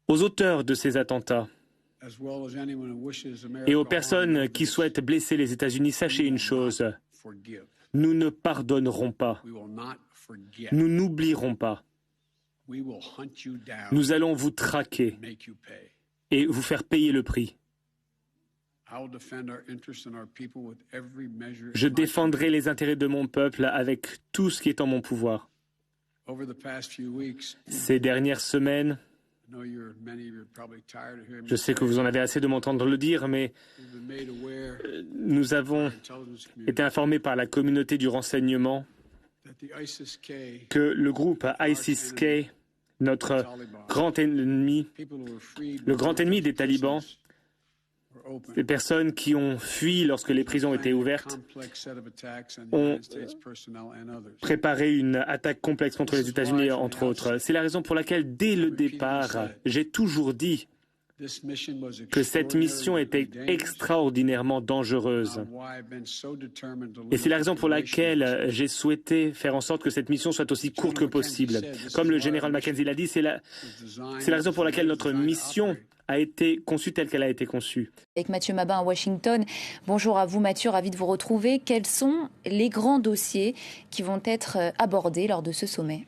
aux auteurs de ces attentats et aux personnes qui souhaitent blesser les États-Unis, sachez une chose, nous ne pardonnerons pas, nous n'oublierons pas. Nous allons vous traquer et vous faire payer le prix. Je défendrai les intérêts de mon peuple avec tout ce qui est en mon pouvoir. Ces dernières semaines, je sais que vous en avez assez de m'entendre le dire, mais nous avons été informés par la communauté du renseignement que le groupe ISIS-K, notre grand ennemi, le grand ennemi des talibans, les personnes qui ont fui lorsque les prisons étaient ouvertes, ont préparé une attaque complexe contre les États-Unis, entre autres. C'est la raison pour laquelle, dès le départ, j'ai toujours dit que cette mission était extraordinairement dangereuse. Et c'est la raison pour laquelle j'ai souhaité faire en sorte que cette mission soit aussi courte que possible. Comme le général Mackenzie l'a dit, c'est la raison pour laquelle notre mission a été conçue telle qu'elle a été conçue. Avec Mathieu Mabin à Washington. Bonjour à vous Mathieu, ravi de vous retrouver. Quels sont les grands dossiers qui vont être abordés lors de ce sommet ?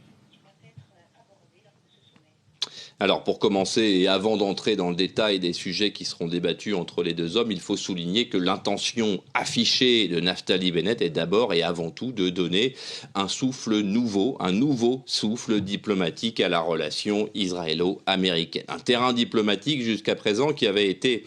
Alors pour commencer, et avant d'entrer dans le détail des sujets qui seront débattus entre les deux hommes, il faut souligner que l'intention affichée de Naftali Bennett est d'abord et avant tout de donner un souffle nouveau, un nouveau souffle diplomatique à la relation israélo-américaine. Un terrain diplomatique jusqu'à présent qui avait été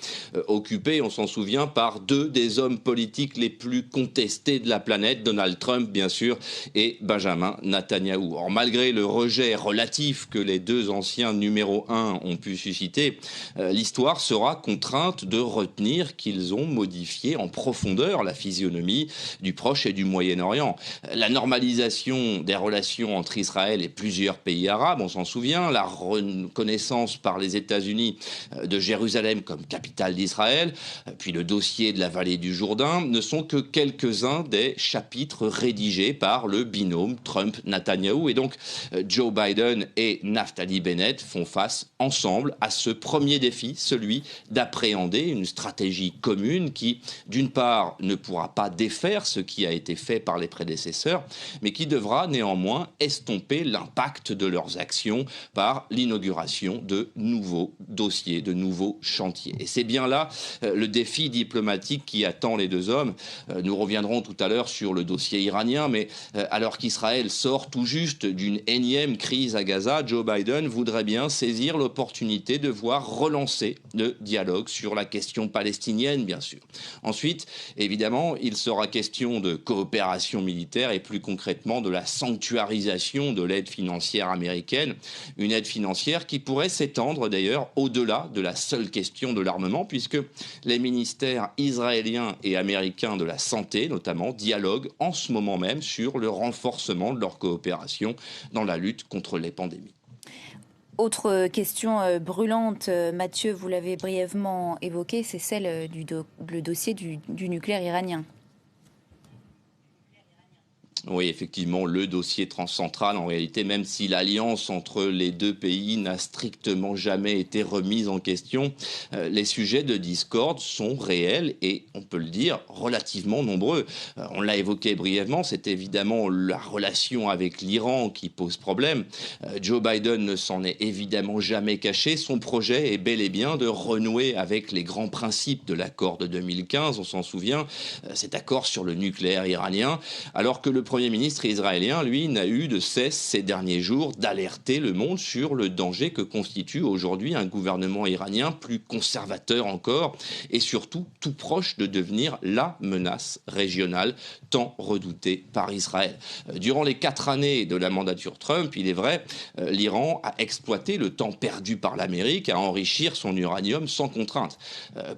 occupé, on s'en souvient, par deux des hommes politiques les plus contestés de la planète, Donald Trump bien sûr et Benjamin Netanyahou. Or malgré le rejet relatif que les deux anciens numéro 1 ont pu susciter, l'histoire sera contrainte de retenir qu'ils ont modifié en profondeur la physionomie du Proche et du Moyen-Orient. La normalisation des relations entre Israël et plusieurs pays arabes, on s'en souvient, la reconnaissance par les États-Unis de Jérusalem comme capitale d'Israël, puis le dossier de la vallée du Jourdain, ne sont que quelques-uns des chapitres rédigés par le binôme Trump-Netanyahou. Et donc Joe Biden et Naftali Bennett font face ensemble à ce premier défi, celui d'appréhender une stratégie commune qui, d'une part, ne pourra pas défaire ce qui a été fait par les prédécesseurs, mais qui devra néanmoins estomper l'impact de leurs actions par l'inauguration de nouveaux dossiers, de nouveaux chantiers. Et c'est bien là le défi diplomatique qui attend les deux hommes. Nous reviendrons tout à l'heure sur le dossier iranien, mais alors qu'Israël sort tout juste d'une énième crise à Gaza, Joe Biden voudrait bien saisir l'opportunité de voir relancer le dialogue sur la question palestinienne, bien sûr. Ensuite, évidemment, il sera question de coopération militaire et plus concrètement de la sanctuarisation de l'aide financière américaine, une aide financière qui pourrait s'étendre d'ailleurs au-delà de la seule question de l'armement, puisque les ministères israéliens et américains de la santé, notamment, dialoguent en ce moment même sur le renforcement de leur coopération dans la lutte contre les pandémies. Autre question brûlante, Mathieu, vous l'avez brièvement évoqué, c'est celle le dossier du nucléaire iranien. Oui, effectivement, le dossier transcentral, en réalité, même si l'alliance entre les deux pays n'a strictement jamais été remise en question, les sujets de discorde sont réels et, on peut le dire, relativement nombreux. On l'a évoqué brièvement, c'est évidemment la relation avec l'Iran qui pose problème. Joe Biden ne s'en est évidemment jamais caché. Son projet est bel et bien de renouer avec les grands principes de l'accord de 2015, on s'en souvient, cet accord sur le nucléaire iranien, alors que le Premier ministre israélien, lui, n'a eu de cesse ces derniers jours d'alerter le monde sur le danger que constitue aujourd'hui un gouvernement iranien plus conservateur encore et surtout tout proche de devenir la menace régionale tant redoutée par Israël. Durant les 4 années de la mandature Trump, il est vrai, l'Iran a exploité le temps perdu par l'Amérique à enrichir son uranium sans contrainte.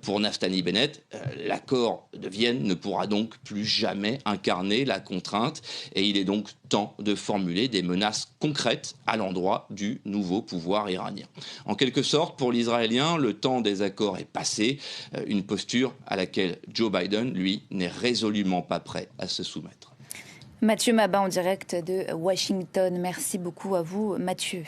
Pour Naftali Bennett, l'accord de Vienne ne pourra donc plus jamais incarner la contrainte et il est donc temps de formuler des menaces concrètes à l'endroit du nouveau pouvoir iranien. En quelque sorte, pour l'Israélien, le temps des accords est passé, une posture à laquelle Joe Biden, lui, n'est résolument pas prêt à se soumettre. Mathieu Mabin en direct de Washington. Merci beaucoup à vous, Mathieu.